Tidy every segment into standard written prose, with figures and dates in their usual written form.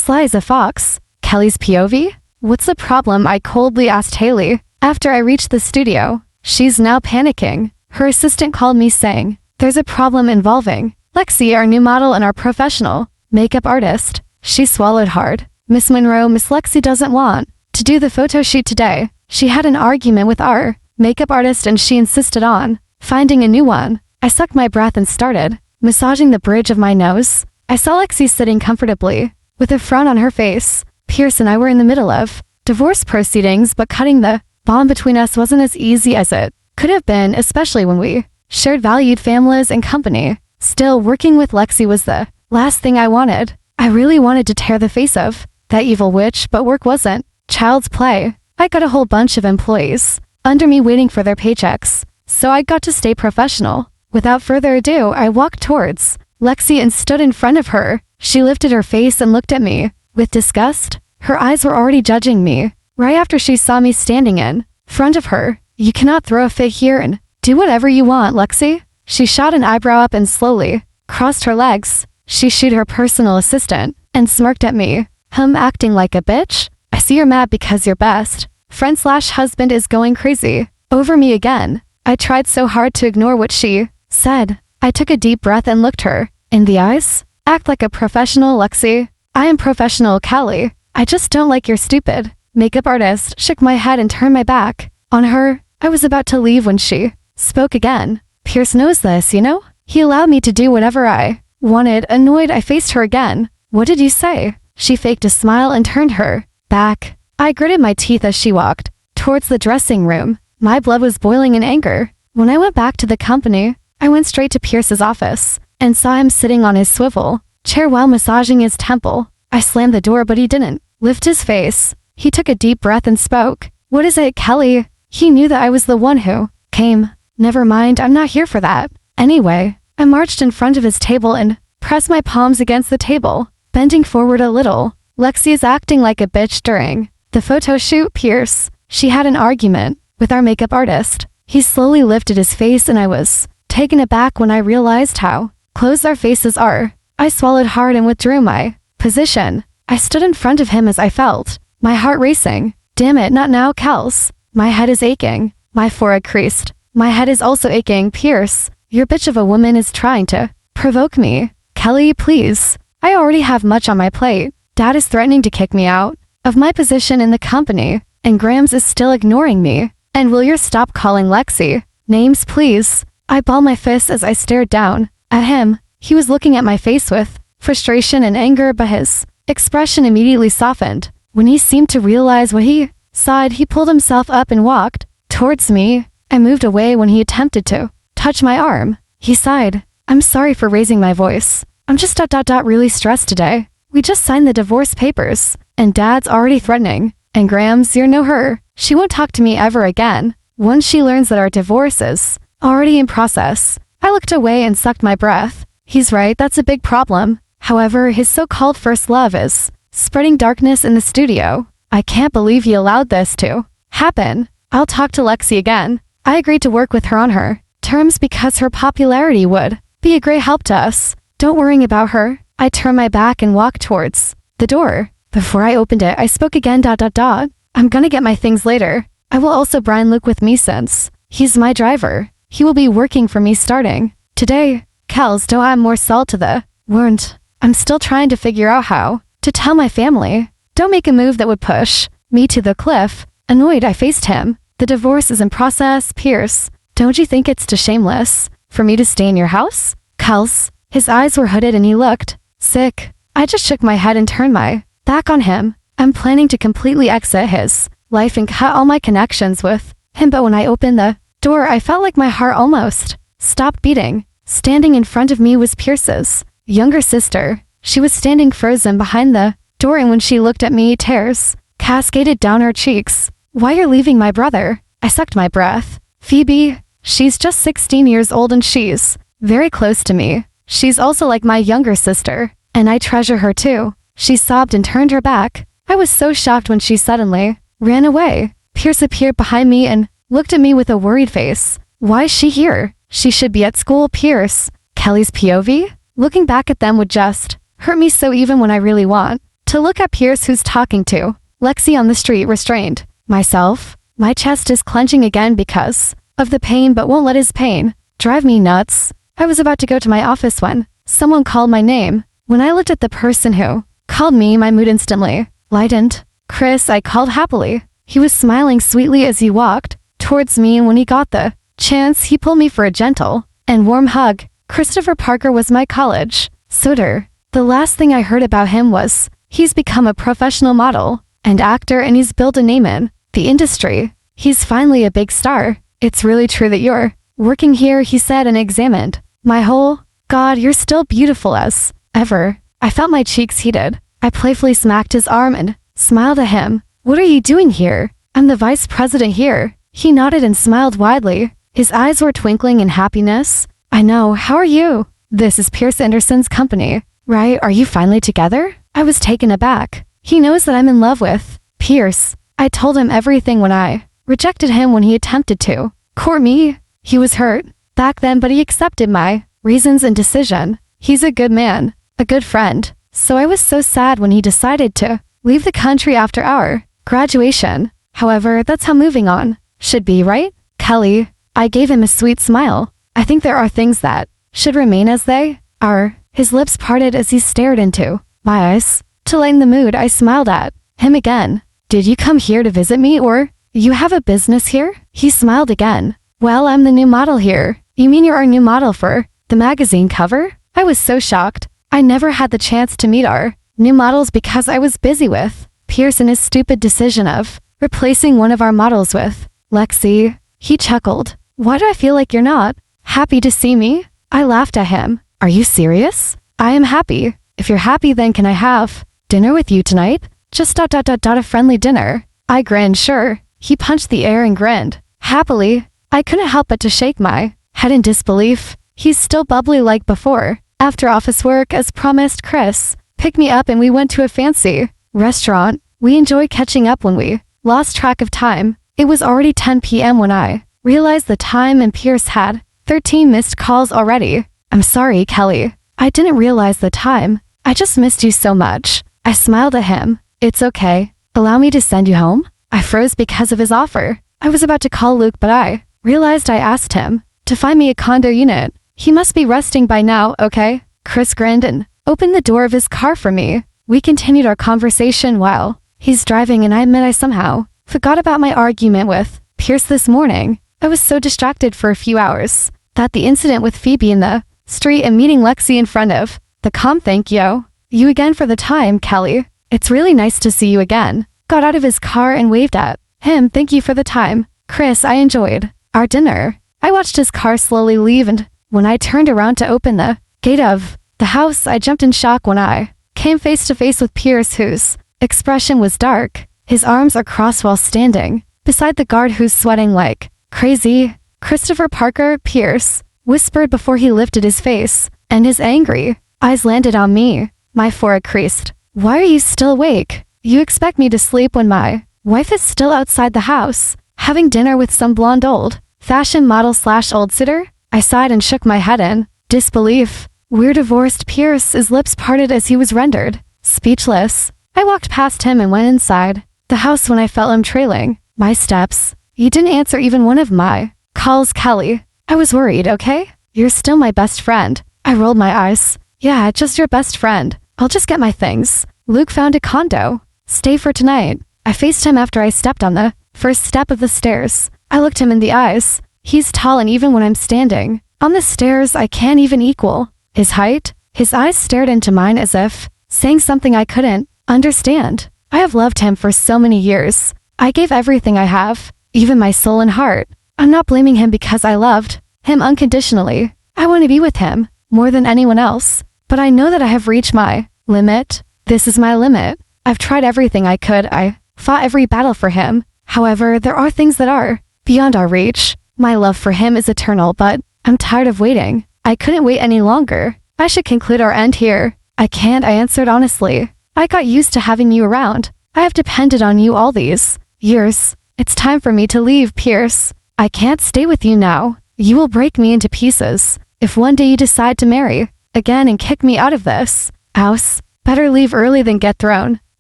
Sly as a fox. Kelly's POV? What's the problem? I coldly asked Haley. After I reached the studio, she's now panicking. Her assistant called me saying, there's a problem involving Lexi, our new model and our professional makeup artist. She swallowed hard. Miss Monroe, Miss Lexi doesn't want to do the photo shoot today. She had an argument with our makeup artist and she insisted on finding a new one. I sucked my breath and started massaging the bridge of my nose. I saw Lexi sitting comfortably with a frown on her face. Pierce and I were in the middle of divorce proceedings, but cutting the bond between us wasn't as easy as it could have been, especially when we shared valued families and company. Still, working with Lexi was the last thing I wanted. I really wanted to tear the face of that evil witch, but work wasn't child's play. I got a whole bunch of employees under me waiting for their paychecks, so I got to stay professional. Without further ado, I walked towards Lexi and stood in front of her. She lifted her face and looked at me with disgust. Her eyes were already judging me. Right after she saw me standing in front of her, you cannot throw a fit here and do whatever you want, Lexi. She shot an eyebrow up and slowly crossed her legs. She shooed her personal assistant and smirked at me. Acting like a bitch? I see you're mad because your best friend/husband is going crazy over me again. I tried so hard to ignore what she said. I took a deep breath and looked her in the eyes. Act like a professional, Lexi. I am professional, Callie. I just don't like your stupid makeup artist. Shook my head and turned my back on her. I was about to leave when she spoke again. Pierce knows this, you know? He allowed me to do whatever I wanted. Annoyed, I faced her again. What did you say? She faked a smile and turned her back. I gritted my teeth as she walked towards the dressing room. My blood was boiling in anger. When I went back to the company, I went straight to Pierce's office and saw him sitting on his swivel chair while massaging his temple. I slammed the door, but he didn't lift his face. He took a deep breath and spoke. What is it, Kelly? He knew that I was the one who came. Never mind, I'm not here for that. Anyway, I marched in front of his table and pressed my palms against the table, bending forward a little. Lexi is acting like a bitch during the photo shoot. Pierce, she had an argument with our makeup artist. He slowly lifted his face and I was taken aback when I realized how close our faces are. I swallowed hard and withdrew my position. I stood in front of him as I felt my heart racing. Damn it, not now, Kels. My head is aching. My forehead creased. My head is also aching. Pierce, your bitch of a woman is trying to provoke me. Kelly, please. I already have much on my plate. Dad is threatening to kick me out of my position in the company, and Grams is still ignoring me. And will you stop calling Lexi names, please? I balled my fists as I stared down at him. He was looking at my face with frustration and anger, but his expression immediately softened. When he seemed to realize what he sighed, he pulled himself up and walked towards me. I moved away when he attempted to touch my arm. He sighed. I'm sorry for raising my voice. I'm just really stressed today. We just signed the divorce papers, and Dad's already threatening. And Grams, you know her. She won't talk to me ever again once she learns that our divorce is already in process. I looked away and sucked my breath. He's right, that's a big problem. However, his so-called first love is spreading darkness in the studio. I can't believe he allowed this to happen. I'll talk to Lexi again. I agreed to work with her on her terms because her popularity would be a great help to us. Don't worry about her. I turned my back and walked towards the door. Before I opened it, I spoke again. I'm gonna get my things later. I will also bring Luke with me since he's my driver. He will be working for me starting today. Kels, don't add more salt to the wound. I'm still trying to figure out how to tell my family. Don't make a move that would push me to the cliff. Annoyed, I faced him. The divorce is in process. Pierce, don't you think it's too shameless for me to stay in your house? Kels, his eyes were hooded and he looked sick. I just shook my head and turned my back on him. I'm planning to completely exit his life and cut all my connections with him, but when I opened the door, I felt like my heart almost stopped beating. Standing in front of me was Pierce's younger sister. She was standing frozen behind the door, and when she looked at me, tears cascaded down her cheeks. Why you're leaving my brother? I sucked my breath. Phoebe, she's just 16 years old and she's very close to me. She's also like my younger sister, and I treasure her too. She sobbed and turned her back. I was so shocked when she suddenly ran away. Pierce appeared behind me and looked at me with a worried face. Why is she here? She should be at school. Pierce, Kelly's POV? Looking back at them would just hurt me, so even when I really want to look at Pierce who's talking to Lexi on the street restrained. Myself, my chest is clenching again because of the pain but won't let his pain drive me nuts. I was about to go to my office when someone called my name. When I looked at the person who called me, my mood instantly lightened. Chris, I called happily. He was smiling sweetly as he walked towards me, and when he got the chance, he pulled me for a gentle and warm hug. Christopher Parker was my college suitor. The last thing I heard about him was he's become a professional model and actor, and he's built a name in the industry. He's finally a big star. It's really true that you're working here, he said and examined my whole. God, you're still beautiful as ever. I felt my cheeks heated. I playfully smacked his arm and smiled at him. What are you doing here? I'm the vice president here. He nodded and smiled widely. His eyes were twinkling in happiness. I know, how are you? This is Pierce Anderson's company, right? Are you finally together? I was taken aback. He knows that I'm in love with Pierce. I told him everything when I rejected him when he attempted to court me. He was hurt back then, but he accepted my reasons and decision. He's a good man, a good friend. So I was so sad when he decided to leave the country after our graduation. However, that's how moving on should be, right? Kelly, I gave him a sweet smile. I think there are things that should remain as they are. His lips parted as he stared into my eyes. To lighten the mood, I smiled at him again. Did you come here to visit me, or you have a business here? He smiled again. Well, I'm the new model here. You mean you're our new model for the magazine cover? I was so shocked. I never had the chance to meet our new models because I was busy with Pierce and his stupid decision of replacing one of our models with Lexi. He chuckled. Why do I feel like you're not happy to see me? I laughed at him. Are you serious? I am happy. If you're happy, then can I have dinner with you tonight? Just a friendly dinner. I grinned, sure. He punched the air and grinned happily. I couldn't help but to shake my head in disbelief. He's still bubbly like before. After office work, as promised, Chris picked me up and we went to a fancy restaurant. We enjoyed catching up when we lost track of time. It was already 10 p.m. when I realized the time, and Pierce had 13 missed calls already. I'm sorry, Kelly. I didn't realize the time. I just missed you so much. I smiled at him. It's okay. Allow me to send you home? I froze because of his offer. I was about to call Luke, but I realized I asked him to find me a condo unit. He must be resting by now, okay? Chris grinned and opened the door of his car for me. We continued our conversation while he's driving, and I admit I somehow forgot about my argument with Pierce this morning. I was so distracted for a few hours that the incident with Phoebe in the street and meeting Lexi in front of the thank you again for the time, Kelly. It's really nice to see you again. Got out of his car and waved at him. Thank you for the time. Chris, I enjoyed our dinner. I watched his car slowly leave, and when I turned around to open the gate of the house, I jumped in shock when I came face to face with Pierce, whose expression was dark. His arms are crossed while standing beside the guard, who's sweating like crazy. Christopher Parker, Pierce whispered before he lifted his face, and his angry eyes landed on me. My forehead creased. Why are you still awake? You expect me to sleep when my wife is still outside the house, having dinner with some blonde old fashion model / old sitter? I sighed and shook my head in disbelief. We're divorced. Pierce's lips parted as he was rendered speechless. I walked past him and went inside the house when I felt him trailing my steps. You didn't answer even one of my calls, Kelly. I was worried, okay? You're still my best friend. I rolled my eyes. Yeah, just your best friend. I'll just get my things. Luke found a condo. Stay for tonight. I faced him after I stepped on the first step of the stairs. I looked him in the eyes. He's tall, and even when I'm standing on the stairs, I can't even equal his height. His eyes stared into mine as if saying something I couldn't understand. I have loved him for so many years. I gave everything I have, even my soul and heart. I'm not blaming him because I loved him unconditionally. I want to be with him more than anyone else, but I know that I have reached my limit. This is my limit. I've tried everything I could. I fought every battle for him. However, there are things that are beyond our reach. My love for him is eternal, but I'm tired of waiting. I couldn't wait any longer. I should conclude our end here. I can't, I answered honestly. I got used to having you around. I have depended on you all these years. It's time for me to leave, Pierce. I can't stay with you now. You will break me into pieces. If one day you decide to marry again and kick me out of this house, better leave early than get thrown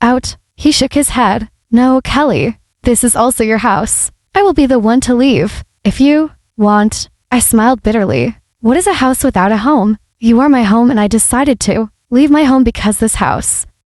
Out. He shook his head. No, Kelly. This is also your house. I will be the one to leave. If you want. I smiled bitterly. What is a house without a home? You are my home and I decided to leave my home because this house